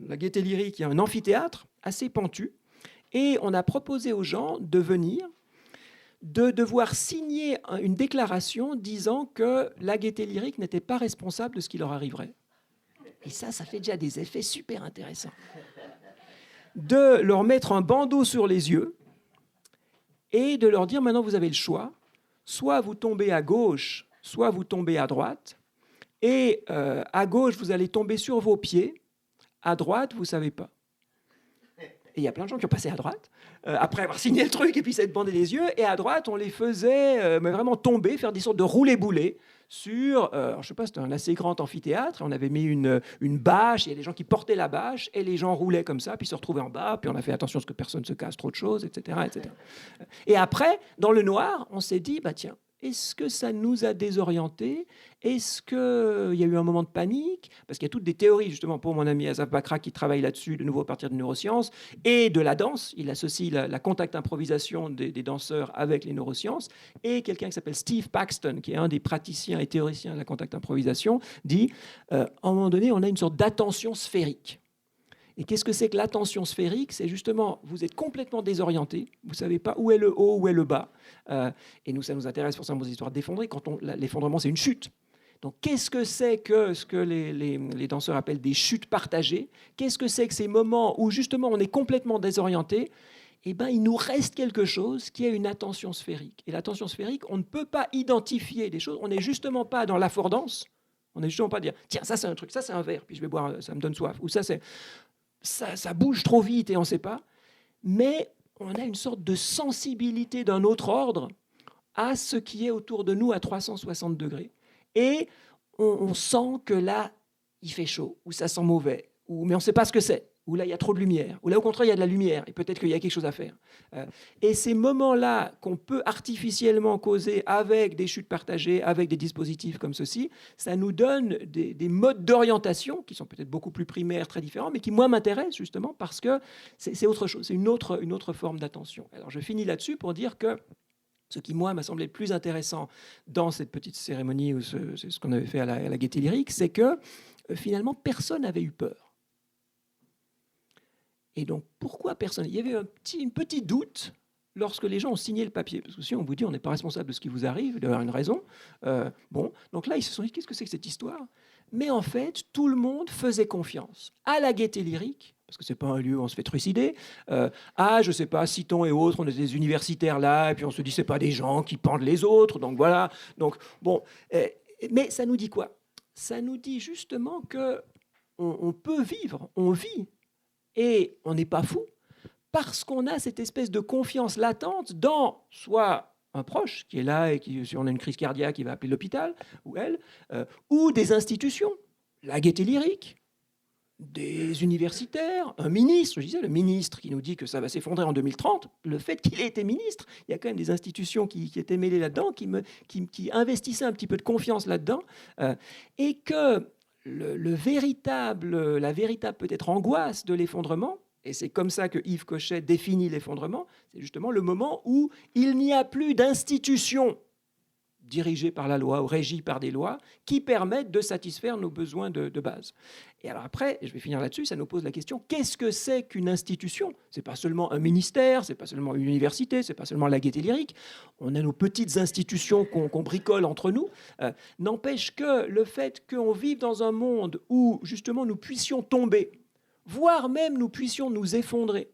C: la Gaîté Lyrique, qui est un amphithéâtre assez pentu. Et on a proposé aux gens de venir, de devoir signer une déclaration disant que la Gaîté Lyrique n'était pas responsable de ce qui leur arriverait. Et ça fait déjà des effets super intéressants. De leur mettre un bandeau sur les yeux et de leur dire, maintenant, vous avez le choix. Soit vous tombez à gauche, soit vous tombez à droite. Et à gauche, vous allez tomber sur vos pieds. À droite, vous ne savez pas. Et il y a plein de gens qui ont passé à droite, après avoir signé le truc et puis s'être bandé les yeux. Et à droite, on les faisait mais vraiment tomber, faire des sortes de roulés-boulés sur, je ne sais pas, c'était un assez grand amphithéâtre. On avait mis une bâche, il y a des gens qui portaient la bâche, et les gens roulaient comme ça, puis se retrouvaient en bas, puis on a fait attention à ce que personne ne se casse trop de choses, etc., etc. Et après, dans le noir, on s'est dit, bah tiens, est-ce que ça nous a désorientés ? Est-ce qu'il y a eu un moment de panique ? Parce qu'il y a toutes des théories, justement, pour mon ami Asaf Bakra, qui travaille là-dessus, de nouveau à partir de neurosciences, et de la danse. Il associe la contact improvisation des danseurs avec les neurosciences. Et quelqu'un qui s'appelle Steve Paxton, qui est un des praticiens et théoriciens de la contact improvisation, dit, à un moment donné, on a une sorte d'attention sphérique. Et qu'est-ce que c'est que l'attention sphérique ? C'est justement, vous êtes complètement désorienté, vous ne savez pas où est le haut, où est le bas. Et nous, ça nous intéresse forcément aux histoires d'effondrer. L'effondrement, c'est une chute. Donc, qu'est-ce que c'est que ce que les danseurs appellent des chutes partagées ? Qu'est-ce que c'est que ces moments où, justement, on est complètement désorienté ? Eh bien, il nous reste quelque chose qui est une attention sphérique. Et l'attention sphérique, on ne peut pas identifier des choses. On n'est justement pas dans l'affordance. On n'est justement pas dire, tiens, ça, c'est un truc, ça, c'est un verre, puis je vais boire, ça me donne soif. Ou ça, c'est... Ça bouge trop vite et on ne sait pas, mais on a une sorte de sensibilité d'un autre ordre à ce qui est autour de nous à 360 degrés. Et on sent que là, il fait chaud, ou ça sent mauvais, mais on ne sait pas ce que c'est, ou là, il y a trop de lumière, ou là, au contraire, il y a de la lumière, et peut-être qu'il y a quelque chose à faire. Et ces moments-là qu'on peut artificiellement causer avec des chutes partagées, avec des dispositifs comme ceci, ça nous donne des modes d'orientation qui sont peut-être beaucoup plus primaires, très différents, mais qui, moi, m'intéressent justement parce que c'est autre chose, c'est une autre forme d'attention. Alors, je finis là-dessus pour dire que ce qui, moi, m'a semblé le plus intéressant dans cette petite cérémonie, ou c'est ce qu'on avait fait à la Gaîté Lyrique, c'est que finalement, personne n'avait eu peur. Et donc, pourquoi personne ? Il y avait un petit doute lorsque les gens ont signé le papier. Parce que si on vous dit on n'est pas responsable de ce qui vous arrive, il doit y avoir une raison. Donc là, ils se sont dit, qu'est-ce que c'est que cette histoire ? Mais en fait, tout le monde faisait confiance à la Gaîté Lyrique, parce que ce n'est pas un lieu où on se fait trucider, je ne sais pas, Citon et autres, on est des universitaires là, et puis on se dit, ce n'est pas des gens qui pendent les autres, donc voilà. Donc, mais ça nous dit quoi ? Ça nous dit justement qu'on peut vivre, on vit, et on n'est pas fou, parce qu'on a cette espèce de confiance latente dans soit un proche qui est là et qui, si on a une crise cardiaque, il va appeler l'hôpital, ou elle, ou des institutions, la Gaîté Lyrique, des universitaires, un ministre, je disais, le ministre qui nous dit que ça va s'effondrer en 2030, le fait qu'il ait été ministre, il y a quand même des institutions qui étaient mêlées là-dedans, qui investissaient un petit peu de confiance là-dedans, et que la véritable peut-être angoisse de l'effondrement, et c'est comme ça que Yves Cochet définit l'effondrement, c'est justement le moment où il n'y a plus d'institutions dirigées par la loi ou régies par des lois qui permettent de satisfaire nos besoins de base. Et alors après, je vais finir là-dessus, ça nous pose la question, qu'est-ce que c'est qu'une institution ? Ce n'est pas seulement un ministère, ce n'est pas seulement une université, ce n'est pas seulement la Gaîté Lyrique. On a nos petites institutions qu'on bricole entre nous. N'empêche que le fait qu'on vive dans un monde où justement nous puissions tomber, voire même nous puissions nous effondrer,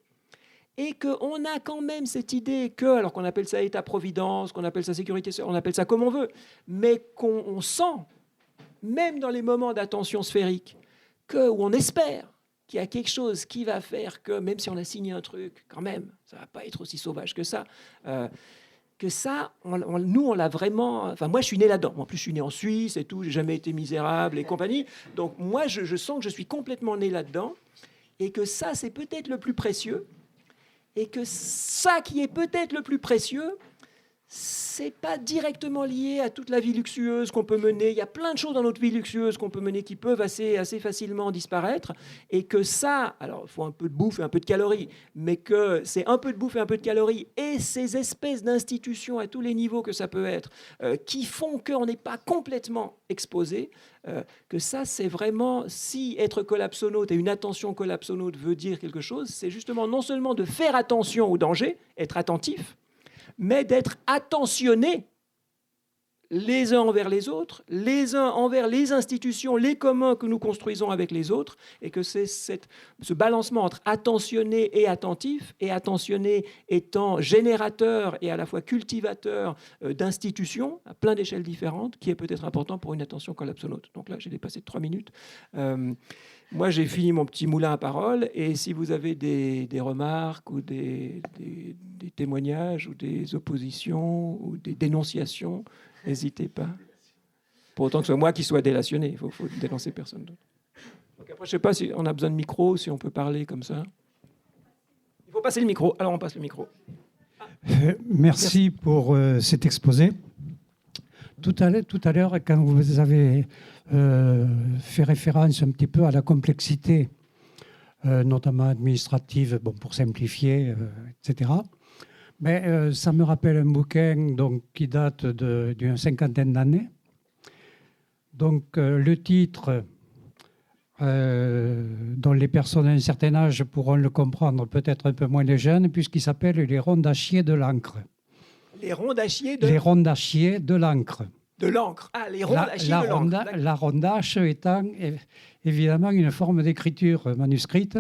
C: et qu'on a quand même cette idée que, alors qu'on appelle ça État-providence, qu'on appelle ça sécurité, on appelle ça comme on veut, mais qu'on sent, même dans les moments d'attention sphérique, où on espère qu'il y a quelque chose qui va faire que, même si on a signé un truc, quand même, ça ne va pas être aussi sauvage que ça, nous, on l'a vraiment... Enfin, moi, je suis né là-dedans. En plus, je suis né en Suisse et tout, j'ai jamais été misérable et compagnie. Donc, moi, je sens que je suis complètement né là-dedans et que ça, c'est peut-être le plus précieux. Et que ça qui est peut-être le plus précieux, c'est pas directement lié à toute la vie luxueuse qu'on peut mener. Il y a plein de choses dans notre vie luxueuse qu'on peut mener qui peuvent assez facilement disparaître. Et que ça, alors il faut un peu de bouffe et un peu de calories, mais que c'est un peu de bouffe et un peu de calories et ces espèces d'institutions à tous les niveaux que ça peut être, qui font qu'on n'est pas complètement exposé, que ça c'est vraiment, si être collapsonaute et une attention collapsonaute veut dire quelque chose, c'est justement non seulement de faire attention au danger, être attentif, mais d'être attentionnés les uns envers les autres, les uns envers les institutions, les communs que nous construisons avec les autres, et que c'est ce balancement entre attentionné et attentif, et attentionné étant générateur et à la fois cultivateur d'institutions à plein d'échelles différentes, qui est peut-être important pour une attention collapsonaute. Donc là, j'ai dépassé de 3 minutes. Moi, j'ai fini mon petit moulin à parole, et si vous avez des remarques ou des témoignages ou des oppositions ou des dénonciations, n'hésitez pas. Pour autant que ce soit moi qui sois délationné, il faut dénoncer personne d'autre. Donc après, je ne sais pas si on a besoin de micro, si on peut parler comme ça. Il faut passer le micro, alors on passe le micro.
D: Merci pour cet exposé. Tout à l'heure, quand vous avez fait référence un petit peu à la complexité, notamment administrative, pour simplifier, etc., mais ça me rappelle un bouquin donc, qui date d'une cinquantaine d'années. Donc, le titre, dont les personnes d'un certain âge pourront le comprendre, peut-être un peu moins les jeunes, puisqu'il s'appelle « Les rondes à chier de l'encre ».
C: Les rondes à chier
D: Les rondes à chier de l'encre.
C: De l'encre. Ah, les rondes à chier de l'encre.
D: La rondache étant évidemment une forme d'écriture manuscrite,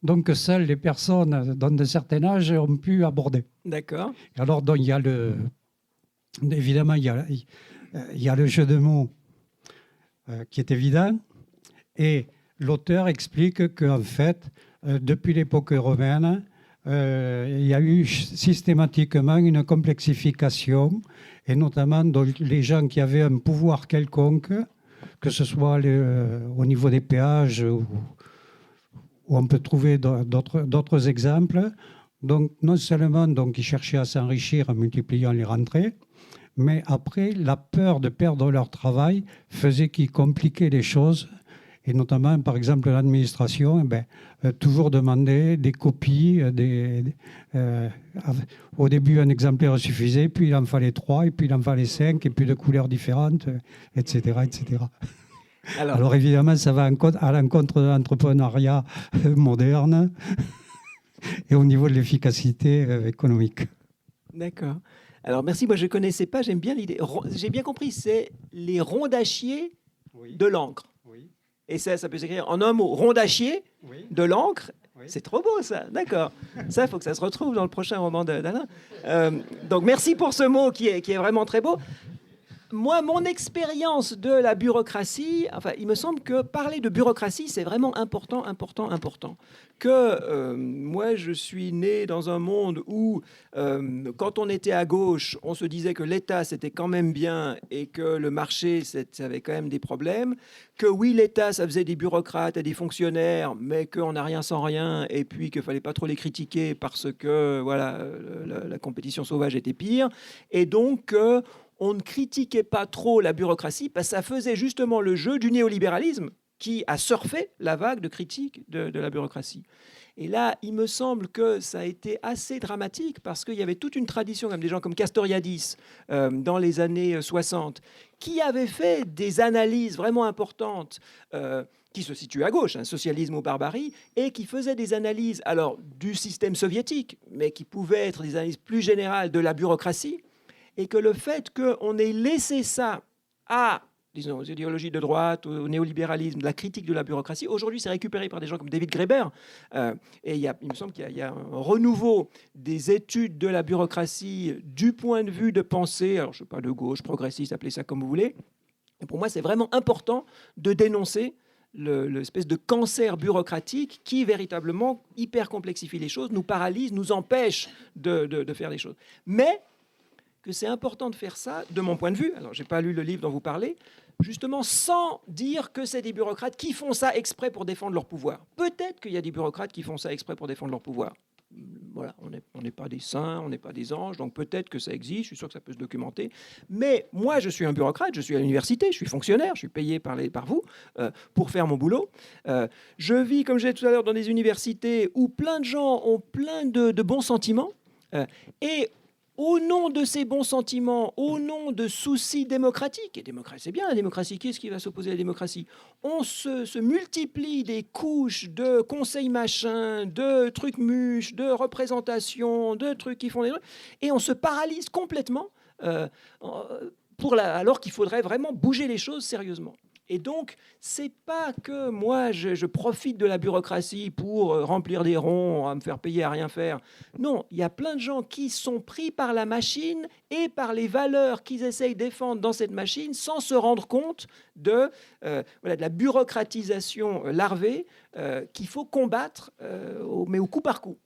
D: donc seules les personnes d'un certain âge ont pu aborder.
C: D'accord.
D: Alors, donc, évidemment, il y a le jeu de mots qui est évident, et l'auteur explique qu'en fait, depuis l'époque romaine, il y a eu systématiquement une complexification, et notamment donc, les gens qui avaient un pouvoir quelconque, que ce soit au niveau des péages, où on peut trouver d'autres exemples. Donc, non seulement donc, ils cherchaient à s'enrichir en multipliant les rentrées, mais après, la peur de perdre leur travail faisait qu'ils compliquaient les choses. Et notamment, par exemple, l'administration, toujours demandait des copies. Au début, un exemplaire suffisait, puis il en fallait 3, et puis il en fallait 5, et puis de couleurs différentes, etc. etc. Alors évidemment, ça va à l'encontre de l'entrepreneuriat moderne et au niveau de l'efficacité économique.
C: D'accord. Alors merci, moi je ne connaissais pas, j'aime bien l'idée. J'ai bien compris, c'est les ronds d'acier de l'encre.
D: Oui.
C: Et ça peut s'écrire en un mot, rond d'acier de l'encre.
D: Oui.
C: C'est trop beau ça, d'accord. Ça, il faut que ça se retrouve dans le prochain roman d'Alain. Donc merci pour ce mot qui est vraiment très beau. Moi, mon expérience de la bureaucratie, enfin, il me semble que parler de bureaucratie, c'est vraiment important. Moi, je suis né dans un monde où, quand on était à gauche, on se disait que l'État, c'était quand même bien et que le marché, ça avait quand même des problèmes. Que oui, l'État, ça faisait des bureaucrates et des fonctionnaires, mais qu'on n'a rien sans rien et puis qu'il ne fallait pas trop les critiquer parce que voilà, la compétition sauvage était pire. Et donc, on ne critiquait pas trop la bureaucratie parce que ça faisait justement le jeu du néolibéralisme qui a surfé la vague de critiques de la bureaucratie. Et là, il me semble que ça a été assez dramatique parce qu'il y avait toute une tradition, comme des gens comme Castoriadis, dans les années 60, qui avaient fait des analyses vraiment importantes qui se situent à gauche, socialisme ou barbarie, et qui faisaient des analyses alors, du système soviétique, mais qui pouvaient être des analyses plus générales de la bureaucratie, et que le fait qu'on ait laissé ça à, disons, aux idéologies de droite, au néolibéralisme, la critique de la bureaucratie, aujourd'hui c'est récupéré par des gens comme David Graeber, et il me semble qu'il y a un renouveau des études de la bureaucratie du point de vue de pensée, alors je ne sais pas, de gauche, progressiste, appelez ça comme vous voulez, et pour moi c'est vraiment important de dénoncer l'espèce de cancer bureaucratique qui véritablement hyper complexifie les choses, nous paralyse, nous empêche de faire les choses. Mais que c'est important de faire ça, de mon point de vue, alors je n'ai pas lu le livre dont vous parlez, justement sans dire que c'est des bureaucrates qui font ça exprès pour défendre leur pouvoir. Peut-être qu'il y a des bureaucrates qui font ça exprès pour défendre leur pouvoir. Voilà, on n'est pas des saints, on n'est pas des anges, donc peut-être que ça existe, je suis sûr que ça peut se documenter. Mais moi, je suis un bureaucrate, je suis à l'université, je suis fonctionnaire, je suis payé par vous pour faire mon boulot. Je vis, comme je disais tout à l'heure, dans des universités où plein de gens ont plein de bons sentiments et au nom de ces bons sentiments, au nom de soucis démocratiques, et démocratie, c'est bien la démocratie, qu'est-ce qui va s'opposer à la démocratie? On se multiplie des couches de conseils machins, de trucs mûches, de représentations, de trucs qui font des trucs, et on se paralyse complètement alors qu'il faudrait vraiment bouger les choses sérieusement. Et donc, c'est pas que moi, je profite de la bureaucratie pour remplir des ronds, à me faire payer à rien faire. Non, il y a plein de gens qui sont pris par la machine et par les valeurs qu'ils essayent de défendre dans cette machine sans se rendre compte de la bureaucratisation larvée qu'il faut combattre, mais au coup par coup.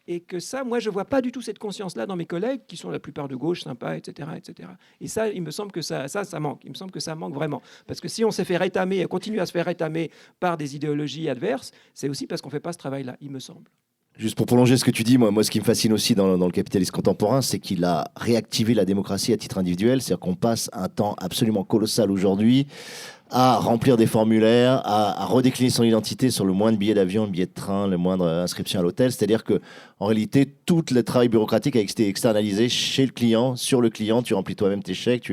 C: Et que ça, moi, je ne vois pas du tout cette conscience-là dans mes collègues, qui sont la plupart de gauche, sympas, etc., etc. Et ça, il me semble que ça manque. Il me semble que ça manque vraiment. Parce que si on s'est fait rétamer, continue à se faire rétamer par des idéologies adverses, c'est aussi parce qu'on ne fait pas ce travail-là, il me semble.
E: Juste pour prolonger ce que tu dis, moi ce qui me fascine aussi dans le capitalisme contemporain, c'est qu'il a réactivé la démocratie à titre individuel. C'est-à-dire qu'on passe un temps absolument colossal aujourd'hui à remplir des formulaires, à redécliner son identité sur le moindre billet d'avion, le billet de train, le moindre inscription à l'hôtel. C'est-à-dire que, en réalité, tout le travail bureaucratique a été externalisé chez le client, sur le client. Tu remplis toi-même tes chèques.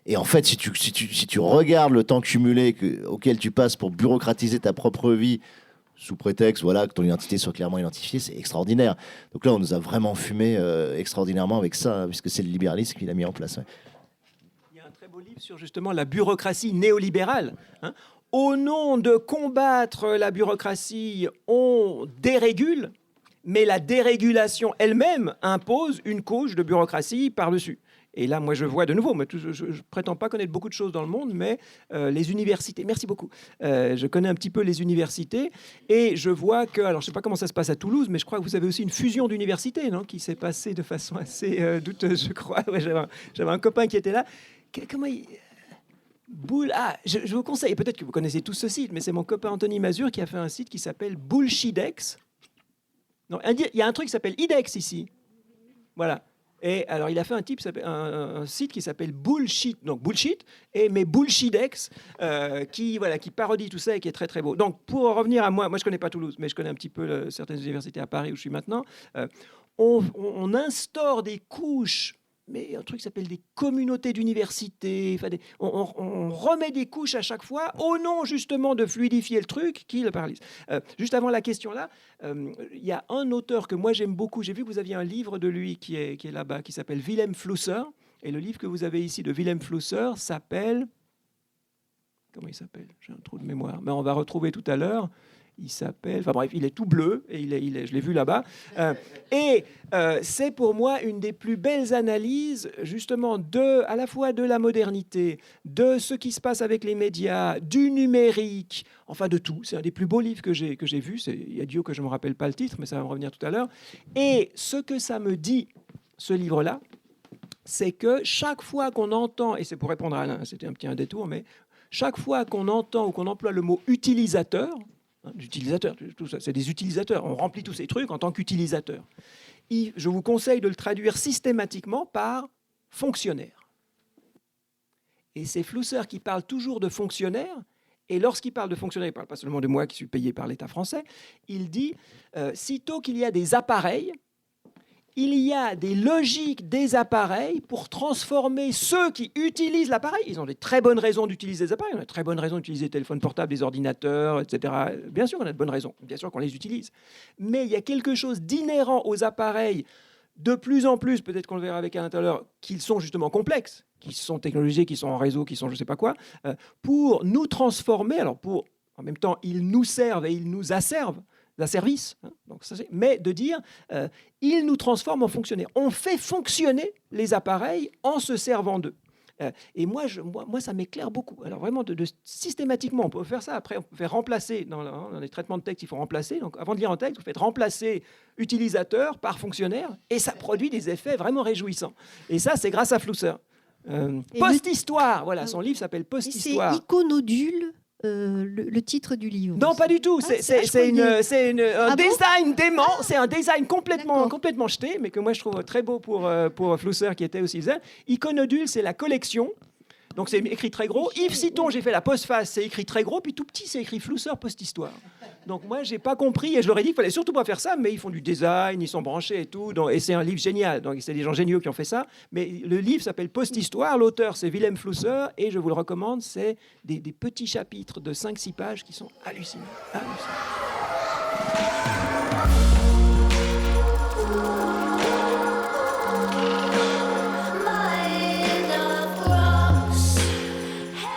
E: Et en fait, si tu regardes le temps cumulé auquel tu passes pour bureaucratiser ta propre vie, sous prétexte que ton identité soit clairement identifiée, c'est extraordinaire. Donc là, on nous a vraiment fumé extraordinairement avec ça, puisque c'est le libéralisme qui l'a mis en place. Ouais.
C: Il y a un très beau livre sur justement la bureaucratie néolibérale. Au nom de combattre la bureaucratie, on dérégule, mais la dérégulation elle-même impose une couche de bureaucratie par-dessus. Et là, moi, je vois de nouveau, je ne prétends pas connaître beaucoup de choses dans le monde, mais les universités, merci beaucoup, je connais un petit peu les universités, et je vois que, alors je ne sais pas comment ça se passe à Toulouse, mais je crois que vous avez aussi une fusion d'universités, non, qui s'est passée de façon assez douteuse, je crois. Ouais, j'avais un copain qui était là. Comment il... je vous conseille, peut-être que vous connaissez tous ce site, mais c'est mon copain Anthony Mazur qui a fait un site qui s'appelle Bullshidex. Non, il y a un truc qui s'appelle IDEX ici. Voilà. Et alors, il a fait un site qui s'appelle Bullshit, donc Bullshit, mais Bullshidex, qui parodie tout ça et qui est très, très beau. Donc, pour revenir à moi, je ne connais pas Toulouse, mais je connais un petit peu certaines universités à Paris où je suis maintenant. On instaure des couches mais un truc qui s'appelle des communautés d'université. On remet des couches à chaque fois au nom justement de fluidifier le truc qui le paralyse. Juste avant la question là, il y a un auteur que moi j'aime beaucoup. J'ai vu que vous aviez un livre de lui qui est là-bas, qui s'appelle Wilhelm Flusser. Et le livre que vous avez ici de Wilhelm Flusser s'appelle... Comment il s'appelle ? J'ai un trou de mémoire. Mais on va retrouver tout à l'heure. Il s'appelle... Enfin bref, il est tout bleu, et je l'ai vu là-bas. C'est pour moi une des plus belles analyses, justement, à la fois de la modernité, de ce qui se passe avec les médias, du numérique, enfin de tout. C'est un des plus beaux livres que j'ai vu. Il y a Dieu que je ne me rappelle pas le titre, mais ça va me revenir tout à l'heure. Et ce que ça me dit, ce livre-là, c'est que chaque fois qu'on entend, et c'est pour répondre à Alain, c'était un petit détour, mais chaque fois qu'on entend ou qu'on emploie le mot utilisateur, d'utilisateurs, tout ça, c'est des utilisateurs. On remplit tous ces trucs en tant qu'utilisateurs. Je vous conseille de le traduire systématiquement par fonctionnaire. Et c'est Flusser qui parle toujours de fonctionnaire. Et lorsqu'il parle de fonctionnaire, il ne parle pas seulement de moi qui suis payé par l'État français. Il dit, sitôt qu'il y a des appareils, il y a des logiques des appareils pour transformer ceux qui utilisent l'appareil. Ils ont des très bonnes raisons d'utiliser les appareils. On a de très bonnes raisons d'utiliser les téléphones portables, les ordinateurs, etc. Bien sûr, on a de bonnes raisons. Bien sûr qu'on les utilise. Mais il y a quelque chose d'inhérent aux appareils, de plus en plus, peut-être qu'on le verra avec Alain tout à l'heure, qu'ils sont justement complexes, qui sont technologisés, qui sont en réseau, qui sont je ne sais pas quoi, pour nous transformer. Alors, en même temps, ils nous servent et ils nous asservent service, donc mais de dire ils nous transforment en fonctionnaires. On fait fonctionner les appareils en se servant d'eux. Et moi, ça m'éclaire beaucoup. Alors vraiment, systématiquement, on peut faire ça. Après, on peut faire remplacer, dans les traitements de texte, il faut remplacer. Donc avant de lire un texte, vous faites remplacer utilisateur par fonctionnaire, et ça produit des effets vraiment réjouissants. Et ça, c'est grâce à Flusser. Post-histoire, voilà, son livre s'appelle Post-histoire.
F: C'est Iconodule. Le titre du livre.
C: Non, pas du tout. C'est un design dément. C'est un design complètement jeté, mais que moi je trouve très beau pour Flusser, qui était aussi zen. Iconodule, c'est la collection. Donc c'est écrit très gros. Yves Citon, j'ai fait la postface, c'est écrit très gros, puis tout petit, c'est écrit Flusser post-histoire. Donc moi, j'ai pas compris, et je leur ai dit qu'il fallait surtout pas faire ça, mais ils font du design, ils sont branchés et tout, et c'est un livre génial. Donc c'est des gens géniaux qui ont fait ça. Mais le livre s'appelle Post-histoire, l'auteur c'est Wilhelm Flusser, et je vous le recommande, c'est des petits chapitres de 5-6 pages qui sont hallucinants.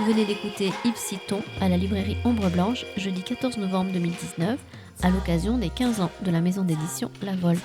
A: Vous venez d'écouter Yves Citon à la librairie Ombre Blanche, jeudi 14 novembre 2019, à l'occasion des 15 ans de la maison d'édition La Volte.